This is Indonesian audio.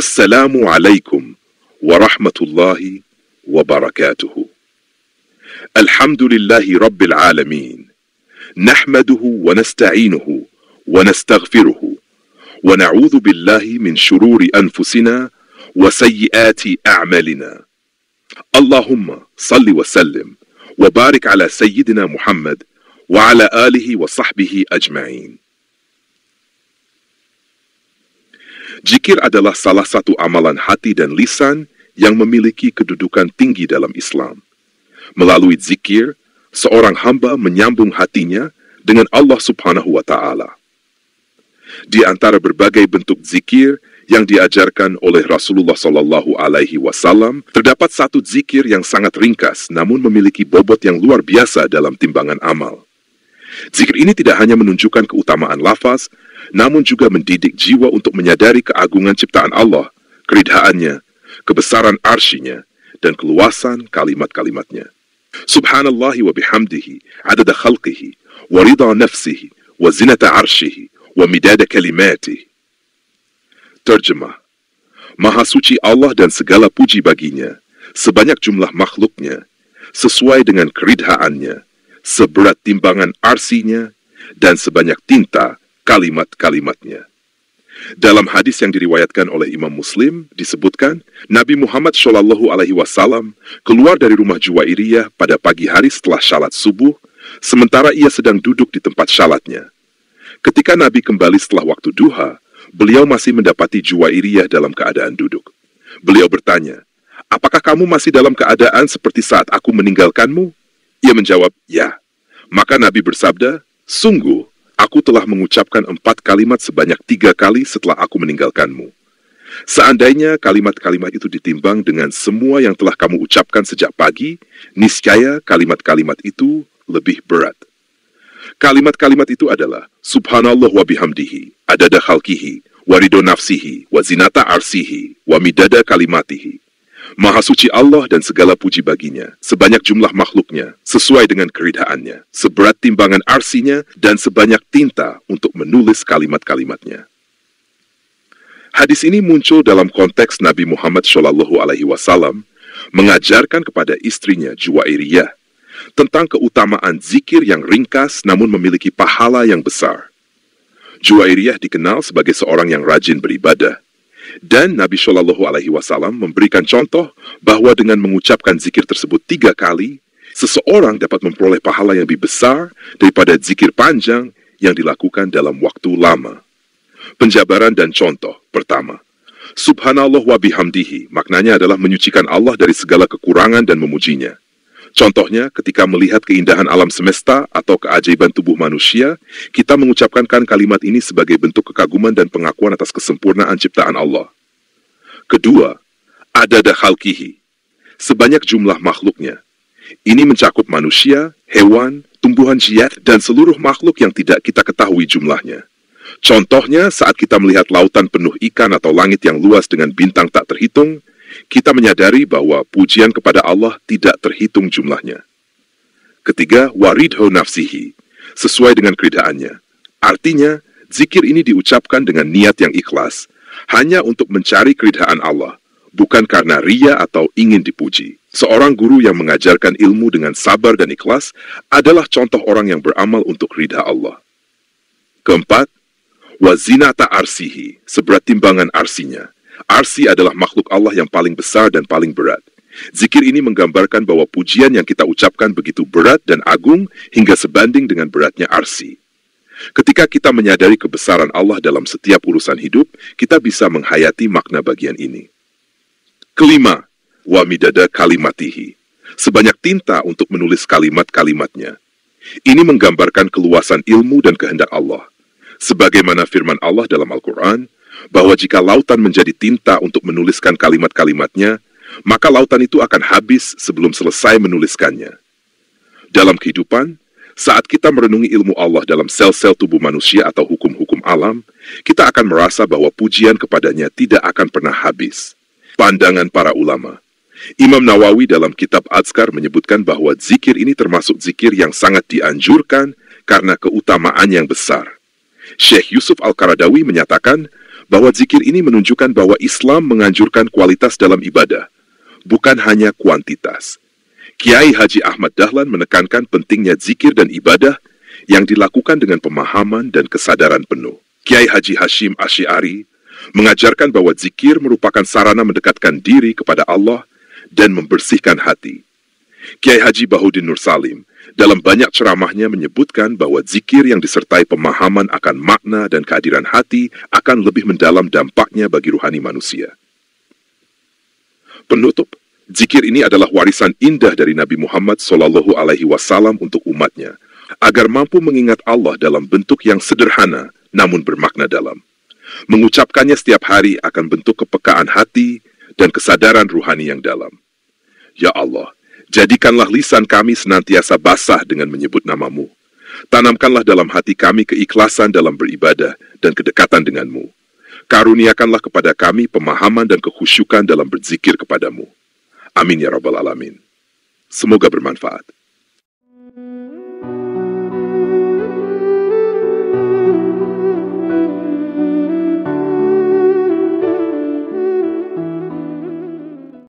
Assalamualaikum warahmatullahi wabarakatuh. Alhamdulillahi rabbil alamin. Nahmaduhu wa nasta'inuhu wa nastaghfiruhu wa na'udzu billahi min syururi anfusina wa sayyiati a'malina. Allahumma salli wa sallim wa barik ala sayyidina Muhammad wa ala alihi wa sahbihi ajma'in. Zikir adalah salah satu amalan hati dan lisan yang memiliki kedudukan tinggi dalam Islam. Melalui zikir, seorang hamba menyambung hatinya dengan Allah Subhanahu wa Ta'ala. Di antara berbagai bentuk zikir yang diajarkan oleh Rasulullah Sallallahu Alaihi Wasallam, terdapat satu zikir yang sangat ringkas, namun memiliki bobot yang luar biasa dalam timbangan amal. Zikir ini tidak hanya menunjukkan keutamaan lafaz, namun juga mendidik jiwa untuk menyadari keagungan ciptaan Allah, keridhaannya, kebesaran arsy-Nya, dan keluasan kalimat-kalimatnya. Subhanallahi wa bihamdihi, adada khalqihi, wa ridha nafsihi, wa zinata arsyihi, wa midada kalimatihi. Terjemah: Maha suci Allah dan segala puji baginya, sebanyak jumlah makhluknya, sesuai dengan keridhaannya, seberat timbangan arsy-Nya, dan sebanyak tinta kalimat-kalimatnya. Dalam hadis yang diriwayatkan oleh Imam Muslim disebutkan, Nabi Muhammad Shallallahu Alaihi Wasallam keluar dari rumah Juwairiyah pada pagi hari setelah syalat subuh, sementara ia sedang duduk di tempat syalatnya. Ketika Nabi kembali setelah waktu duha, beliau masih mendapati Juwairiyah dalam keadaan duduk. Beliau bertanya, "Apakah kamu masih dalam keadaan seperti saat aku meninggalkanmu?" Ia menjawab, "Ya." Maka Nabi bersabda, "Sungguh, aku telah mengucapkan 4 kalimat sebanyak 3 kali setelah aku meninggalkanmu. Seandainya kalimat-kalimat itu ditimbang dengan semua yang telah kamu ucapkan sejak pagi, niscaya kalimat-kalimat itu lebih berat." Kalimat-kalimat itu adalah Subhanallah wa bihamdihi, adada khalqihi, wa ridho nafsihi, wa zinata arsihi, wa midada kalimatihi. Maha suci Allah dan segala puji baginya, sebanyak jumlah makhluknya, sesuai dengan keridhaannya, seberat timbangan arsy-Nya, dan sebanyak tinta untuk menulis kalimat-kalimatnya. Hadis ini muncul dalam konteks Nabi Muhammad Shallallahu Alaihi Wasallam mengajarkan kepada istrinya Juwairiyah tentang keutamaan zikir yang ringkas namun memiliki pahala yang besar. Juwairiyah dikenal sebagai seorang yang rajin beribadah. Dan Nabi Shallallahu Alaihi Wasallam memberikan contoh bahwa dengan mengucapkan zikir tersebut 3 kali, seseorang dapat memperoleh pahala yang lebih besar daripada zikir panjang yang dilakukan dalam waktu lama. Penjabaran dan contoh pertama, Subhanallah wa bihamdihi maknanya adalah menyucikan Allah dari segala kekurangan dan memujinya. Contohnya, ketika melihat keindahan alam semesta atau keajaiban tubuh manusia, kita mengucapkan kalimat ini sebagai bentuk kekaguman dan pengakuan atas kesempurnaan ciptaan Allah. Kedua, adada khalqihi, sebanyak jumlah makhluknya. Ini mencakup manusia, hewan, tumbuhan jiat, dan seluruh makhluk yang tidak kita ketahui jumlahnya. Contohnya, saat kita melihat lautan penuh ikan atau langit yang luas dengan bintang tak terhitung, kita menyadari bahwa pujian kepada Allah tidak terhitung jumlahnya. Ketiga, waridho nafsihi, sesuai dengan keridhaannya. Artinya, zikir ini diucapkan dengan niat yang ikhlas, hanya untuk mencari keridhaan Allah, bukan karena riya atau ingin dipuji. Seorang guru yang mengajarkan ilmu dengan sabar dan ikhlas adalah contoh orang yang beramal untuk ridha Allah. Keempat, wazinata arsihi, seberat timbangan arsinya. Arsy adalah makhluk Allah yang paling besar dan paling berat. Zikir ini menggambarkan bahwa pujian yang kita ucapkan begitu berat dan agung hingga sebanding dengan beratnya arsy. Ketika kita menyadari kebesaran Allah dalam setiap urusan hidup, kita bisa menghayati makna bagian ini. Kelima, wa midada kalimatihi, sebanyak tinta untuk menulis kalimat-kalimatnya. Ini menggambarkan keluasan ilmu dan kehendak Allah. Sebagaimana firman Allah dalam Al-Quran, bahwa jika lautan menjadi tinta untuk menuliskan kalimat-kalimatnya, maka lautan itu akan habis sebelum selesai menuliskannya. Dalam kehidupan, saat kita merenungi ilmu Allah dalam sel-sel tubuh manusia atau hukum-hukum alam, kita akan merasa bahwa pujian kepadanya tidak akan pernah habis. Pandangan para ulama. Imam Nawawi dalam kitab Adhkar menyebutkan bahwa zikir ini termasuk zikir yang sangat dianjurkan karena keutamaan yang besar. Syekh Yusuf Al-Qaradawi menyatakan bahwa zikir ini menunjukkan bahwa Islam menganjurkan kualitas dalam ibadah, bukan hanya kuantitas. Kiai Haji Ahmad Dahlan menekankan pentingnya zikir dan ibadah yang dilakukan dengan pemahaman dan kesadaran penuh. Kiai Haji Hashim Asy'ari mengajarkan bahwa zikir merupakan sarana mendekatkan diri kepada Allah dan membersihkan hati. Kiai Haji Bahuddin Nur Salim dalam banyak ceramahnya menyebutkan bahwa zikir yang disertai pemahaman akan makna dan kehadiran hati akan lebih mendalam dampaknya bagi ruhani manusia. Penutup, zikir ini adalah warisan indah dari Nabi Muhammad SAW untuk umatnya, agar mampu mengingat Allah dalam bentuk yang sederhana namun bermakna dalam. Mengucapkannya setiap hari akan bentuk kepekaan hati dan kesadaran ruhani yang dalam. Ya Allah, jadikanlah lisan kami senantiasa basah dengan menyebut nama-Mu. Tanamkanlah dalam hati kami keikhlasan dalam beribadah dan kedekatan denganmu. Karuniakanlah kepada kami pemahaman dan kekhusyukan dalam berzikir kepadamu. Amin ya Rabbal Alamin. Semoga bermanfaat.